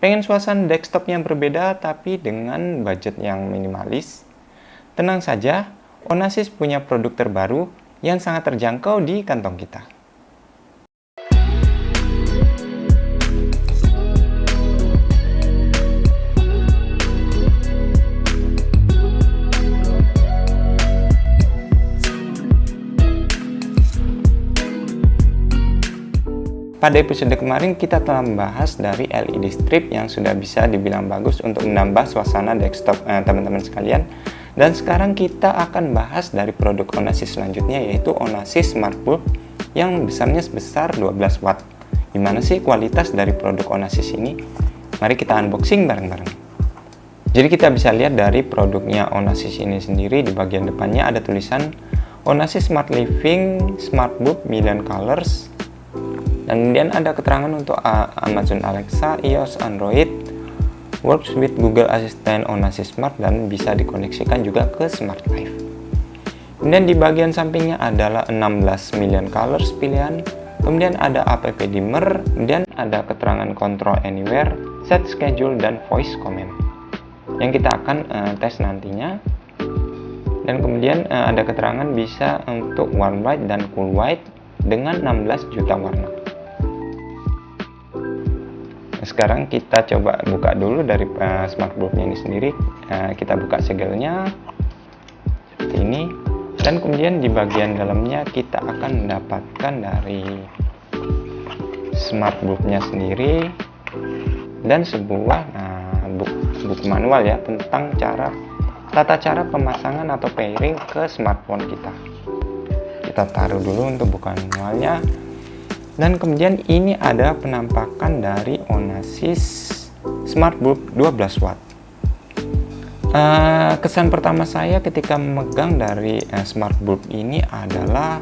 Pengen suasana desktop yang berbeda tapi dengan budget yang minimalis? Tenang saja, Onassis punya produk terbaru yang sangat terjangkau di kantong kita. Pada episode kemarin kita telah membahas dari LED strip yang sudah bisa dibilang bagus untuk menambah suasana desktop teman-teman sekalian. Dan sekarang kita akan bahas dari produk Onassis selanjutnya, yaitu Onassis Smart Bulb yang besarnya sebesar 12 watt. Gimana sih kualitas dari produk Onassis ini? Mari kita unboxing bareng-bareng. Jadi kita bisa lihat dari produknya Onassis ini sendiri, di bagian depannya ada tulisan Onassis Smart Living Smart Bulb Million Colors. Dan kemudian ada keterangan untuk Amazon Alexa, iOS, Android, works with Google Assistant Onassis Smart, dan bisa dikoneksikan juga ke Smart Life. Kemudian di bagian sampingnya adalah 16 million colors pilihan, kemudian ada app dimmer, kemudian ada keterangan control anywhere, set schedule, dan voice command yang kita akan tes nantinya. Dan kemudian ada keterangan bisa untuk warm white dan cool white dengan 16 juta warna. Sekarang kita coba buka dulu dari smart bulbnya ini sendiri. Kita buka segelnya seperti ini, dan kemudian di bagian dalamnya kita akan mendapatkan dari smart bulbnya sendiri dan sebuah buku manual ya tentang tata cara pemasangan atau pairing ke smartphone kita. Kita taruh dulu untuk buku manualnya. Dan kemudian ini ada penampakan dari Onassis Smart Bulb 12 watt. Kesan pertama saya ketika memegang dari Smart Bulb ini adalah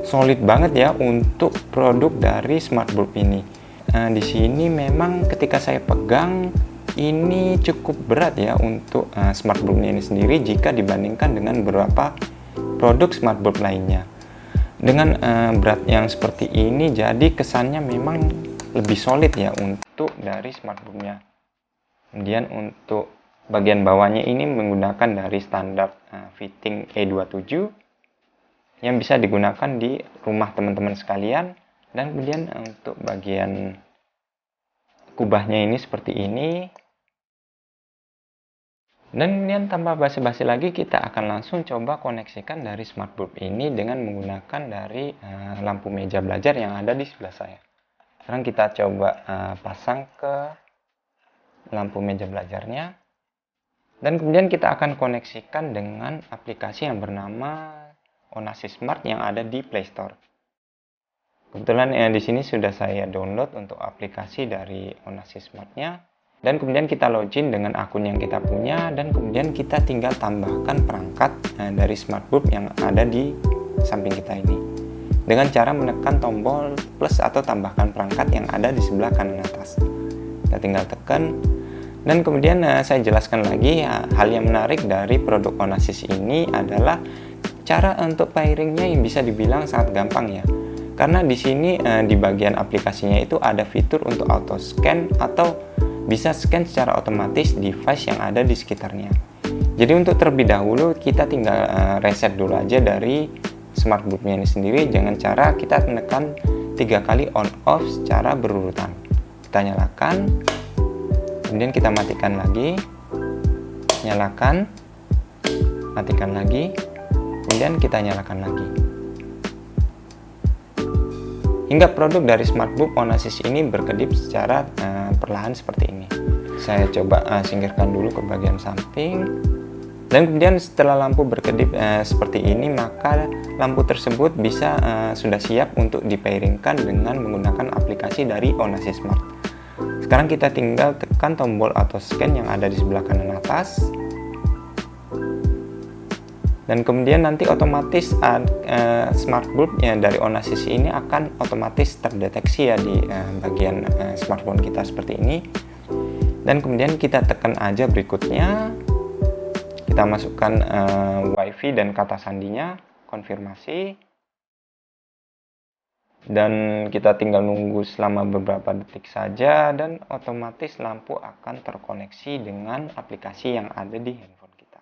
solid banget ya untuk produk dari Smart Bulb ini. Di sini memang ketika saya pegang ini cukup berat ya untuk Smart Bulb ini sendiri jika dibandingkan dengan beberapa produk Smart Bulb lainnya. Dengan berat yang seperti ini, jadi kesannya memang lebih solid ya untuk dari smart bulbnya. Kemudian untuk bagian bawahnya ini menggunakan dari standar fitting E27 yang bisa digunakan di rumah teman-teman sekalian. Dan kemudian untuk bagian kubahnya ini seperti ini. Dan kemudian tanpa basa-basi lagi, kita akan langsung coba koneksikan dari smart bulb ini dengan menggunakan dari lampu meja belajar yang ada di sebelah saya. Sekarang kita coba pasang ke lampu meja belajarnya. Dan kemudian kita akan koneksikan dengan aplikasi yang bernama Onassis Smart yang ada di Play Store. Kebetulan di sini sudah saya download untuk aplikasi dari Onassis Smart-nya. Dan kemudian kita login dengan akun yang kita punya, dan kemudian kita tinggal tambahkan perangkat dari smart bulb yang ada di samping kita ini dengan cara menekan tombol plus atau tambahkan perangkat yang ada di sebelah kanan atas. Kita tinggal tekan, dan kemudian saya jelaskan lagi hal yang menarik dari produk Onassis ini adalah cara untuk pairingnya yang bisa dibilang sangat gampang ya. Karena di sini di bagian aplikasinya itu ada fitur untuk auto scan atau bisa scan secara otomatis device yang ada di sekitarnya. Jadi untuk terlebih dahulu kita tinggal reset dulu aja dari smart bulbnya ini sendiri dengan cara kita menekan 3 kali on off secara berurutan. Kita nyalakan, kemudian kita matikan lagi, nyalakan, matikan lagi, kemudian kita nyalakan lagi. Hingga produk dari smart bulb Onassis ini berkedip secara perlahan seperti ini. Saya coba singkirkan dulu ke bagian samping. Dan kemudian setelah lampu berkedip seperti ini, maka lampu tersebut bisa sudah siap untuk dipairingkan dengan menggunakan aplikasi dari Onassis Smart. Sekarang kita tinggal tekan tombol auto scan yang ada di sebelah kanan atas. Dan kemudian nanti otomatis smart bulb dari Onassis ini akan otomatis terdeteksi ya di bagian smartphone kita seperti ini. Dan kemudian kita tekan aja berikutnya, kita masukkan wifi dan kata sandinya, konfirmasi. dan kita tinggal nunggu selama beberapa detik saja dan otomatis lampu akan terkoneksi dengan aplikasi yang ada di handphone kita.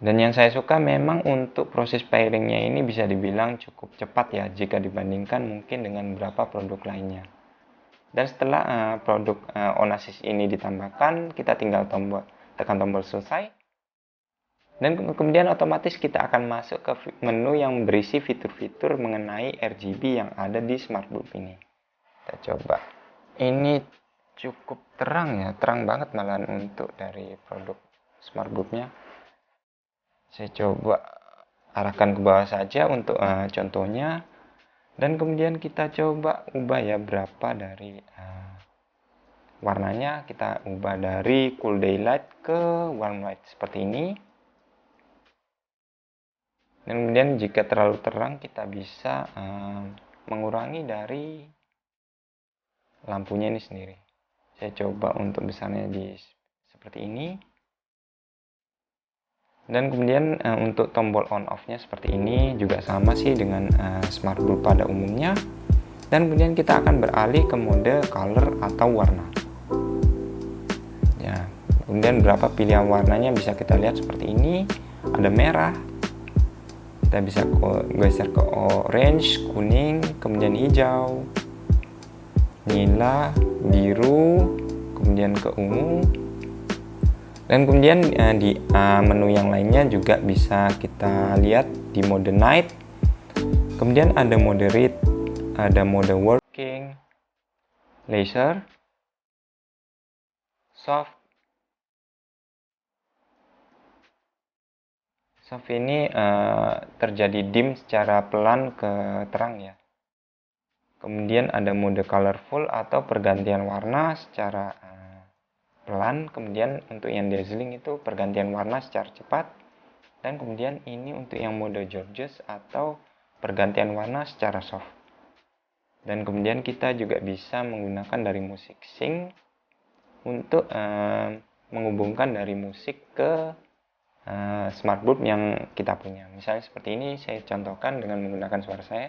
Dan yang saya suka memang untuk proses pairingnya ini bisa dibilang cukup cepat ya jika dibandingkan mungkin dengan beberapa produk lainnya. Dan setelah produk Onassis ini ditambahkan, kita tinggal tekan tombol selesai. Dan kemudian otomatis kita akan masuk ke menu yang berisi fitur-fitur mengenai RGB yang ada di smart bulb ini. Kita coba. Ini cukup terang ya, terang banget malahan untuk dari produk smart bulbnya. Saya coba arahkan ke bawah saja untuk contohnya. Dan kemudian kita coba ubah ya berapa dari warnanya. Kita ubah dari cool daylight ke warm light seperti ini. Dan kemudian jika terlalu terang kita bisa mengurangi dari lampunya ini sendiri. Saya coba untuk besarnya di seperti ini. Dan kemudian untuk tombol on off nya seperti ini juga sama sih dengan smart bulb pada umumnya. Dan kemudian kita akan beralih ke mode color atau warna. Ya, kemudian berapa pilihan warnanya bisa kita lihat seperti ini. Ada merah. Kita bisa geser ke orange, kuning, kemudian hijau, nila, biru, kemudian ke ungu. Dan kemudian di menu yang lainnya juga bisa kita lihat di mode night. Kemudian ada mode read, ada mode working, laser, soft. Soft ini terjadi dim secara pelan ke terang ya. Kemudian ada mode colorful atau pergantian warna secara pelan. Kemudian untuk yang dazzling itu pergantian warna secara cepat. Dan kemudian ini untuk yang mode gorgeous atau pergantian warna secara soft. Dan kemudian kita juga bisa menggunakan dari musik sync untuk menghubungkan dari musik ke smart bulb yang kita punya. Misalnya seperti ini saya contohkan dengan menggunakan suara saya.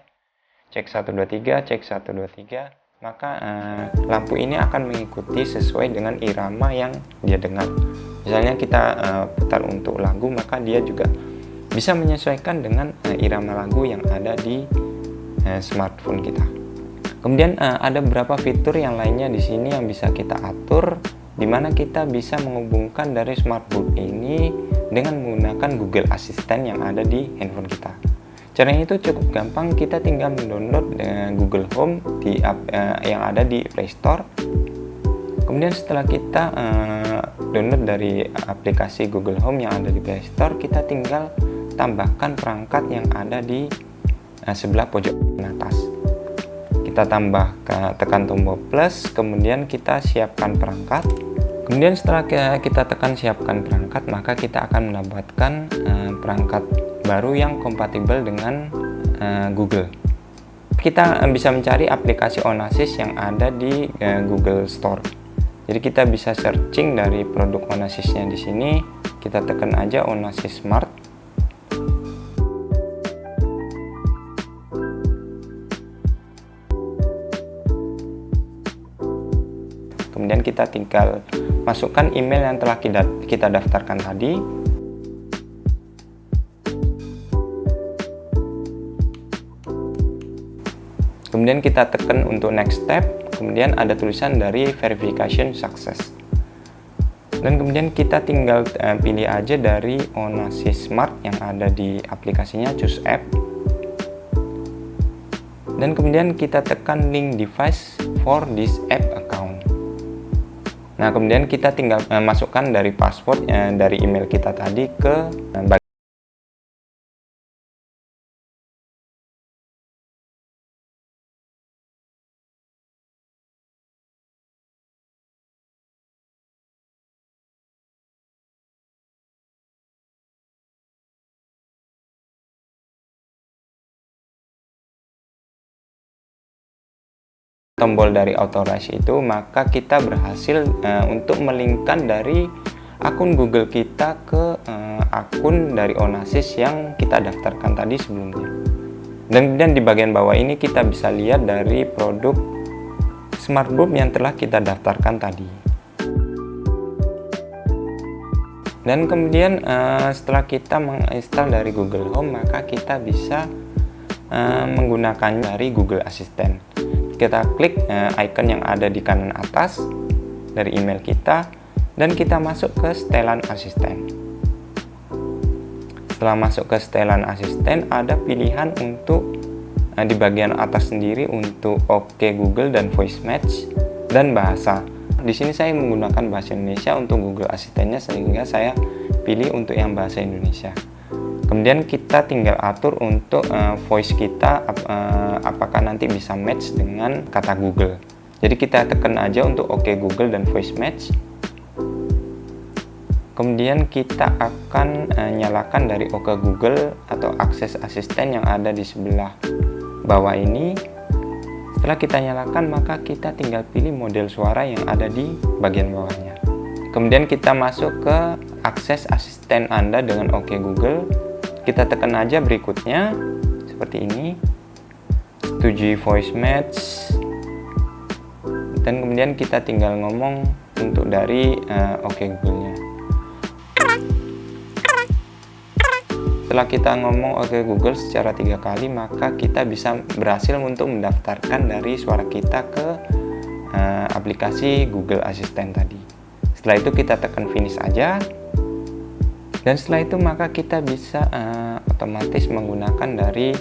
Cek 123, cek 123. Maka lampu ini akan mengikuti sesuai dengan irama yang dia dengar. Misalnya kita putar untuk lagu, maka dia juga bisa menyesuaikan dengan irama lagu yang ada di smartphone kita. Kemudian ada beberapa fitur yang lainnya di sini yang bisa kita atur, di mana kita bisa menghubungkan dari smart bulb ini dengan menggunakan Google Assistant yang ada di handphone kita. Caranya itu cukup gampang, kita tinggal mendownload Google Home di yang ada di Play Store. Kemudian setelah kita download dari aplikasi Google Home yang ada di Play Store, kita tinggal tambahkan perangkat yang ada di sebelah pojok atas. Kita tekan tombol plus, kemudian kita siapkan perangkat. Kemudian setelah kita tekan siapkan perangkat, maka kita akan mendapatkan perangkat baru yang kompatibel dengan Google. Kita bisa mencari aplikasi Onassis yang ada di Google Store. Jadi kita bisa searching dari produk Onassisnya di sini. Kita tekan aja Onassis Smart. Kemudian kita tinggal masukkan email yang telah kita daftarkan tadi. Kemudian kita tekan untuk next step. Kemudian ada tulisan dari verification success. Dan kemudian kita tinggal pilih aja dari Onassis Smart yang ada di aplikasinya, choose app. Dan kemudian kita tekan link device for this app account. Nah, kemudian kita tinggal masukkan dari password dari email kita tadi ke tombol dari authorize itu, maka kita berhasil untuk melingkan dari akun Google kita ke akun dari Onassis yang kita daftarkan tadi sebelumnya. Dan kemudian di bagian bawah ini kita bisa lihat dari produk smart bulb yang telah kita daftarkan tadi. Dan kemudian setelah kita menginstal dari Google Home, maka kita bisa menggunakan dari Google Assistant. Kita klik icon yang ada di kanan atas dari email kita, dan kita masuk ke setelan asisten. Setelah masuk ke setelan asisten, ada pilihan untuk di bagian atas sendiri untuk OK Google dan voice match dan bahasa. Di sini saya menggunakan bahasa Indonesia untuk Google Asistennya, sehingga saya pilih untuk yang bahasa Indonesia. Kemudian kita tinggal atur untuk voice kita apakah nanti bisa match dengan kata Google. Jadi kita tekan aja untuk OK Google dan voice match. Kemudian kita akan nyalakan dari OK Google atau akses asisten yang ada di sebelah bawah ini. Setelah kita nyalakan, maka kita tinggal pilih model suara yang ada di bagian bawahnya. Kemudian kita masuk ke akses asisten Anda dengan OK Google. Kita tekan aja berikutnya seperti ini, setujui voice match, dan kemudian kita tinggal ngomong untuk dari OK Google-nya. Setelah kita ngomong OK Google secara 3 kali, maka kita bisa berhasil untuk mendaftarkan dari suara kita ke aplikasi Google Assistant tadi. Setelah itu kita tekan finish aja, dan setelah itu maka kita bisa otomatis menggunakan dari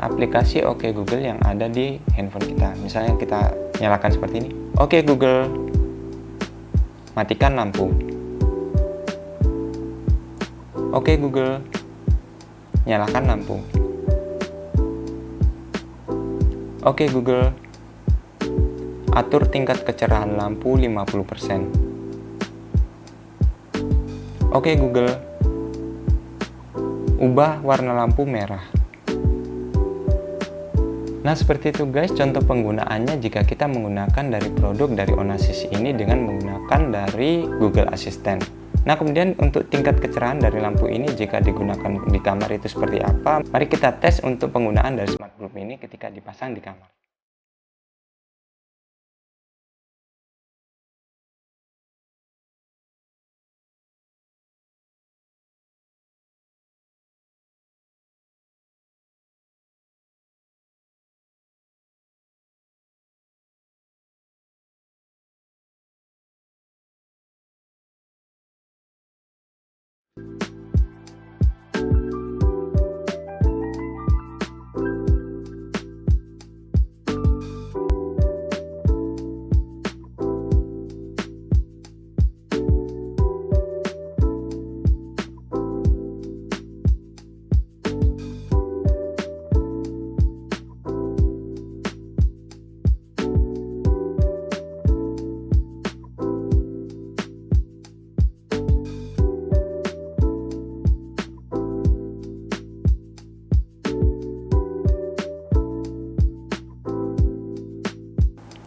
aplikasi OK Google yang ada di handphone kita. Misalnya kita nyalakan seperti ini, OK Google, matikan lampu. OK Google, nyalakan lampu. OK Google, atur tingkat kecerahan lampu 50%. OK Google, ubah warna lampu merah. Nah, seperti itu guys contoh penggunaannya jika kita menggunakan dari produk dari Onasys ini dengan menggunakan dari Google Assistant. Nah, kemudian untuk tingkat kecerahan dari lampu ini jika digunakan di kamar itu seperti apa? Mari kita tes untuk penggunaan dari smart bulb ini ketika dipasang di kamar.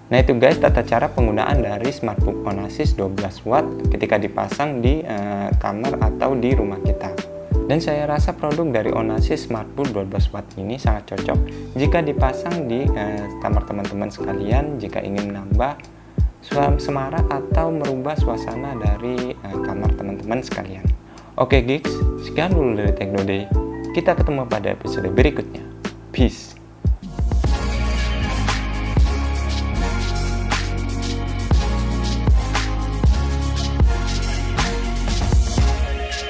Nah itu guys tata cara penggunaan dari smart bulb Onasys 12 watt ketika dipasang di kamar atau di rumah kita. Dan saya rasa produk dari Onasys smart bulb 12 watt ini sangat cocok jika dipasang di kamar teman-teman sekalian jika ingin menambah semarak atau merubah suasana dari kamar teman-teman sekalian. Oke geeks, sekian dulu dari Techno Day. Kita ketemu pada episode berikutnya. Peace.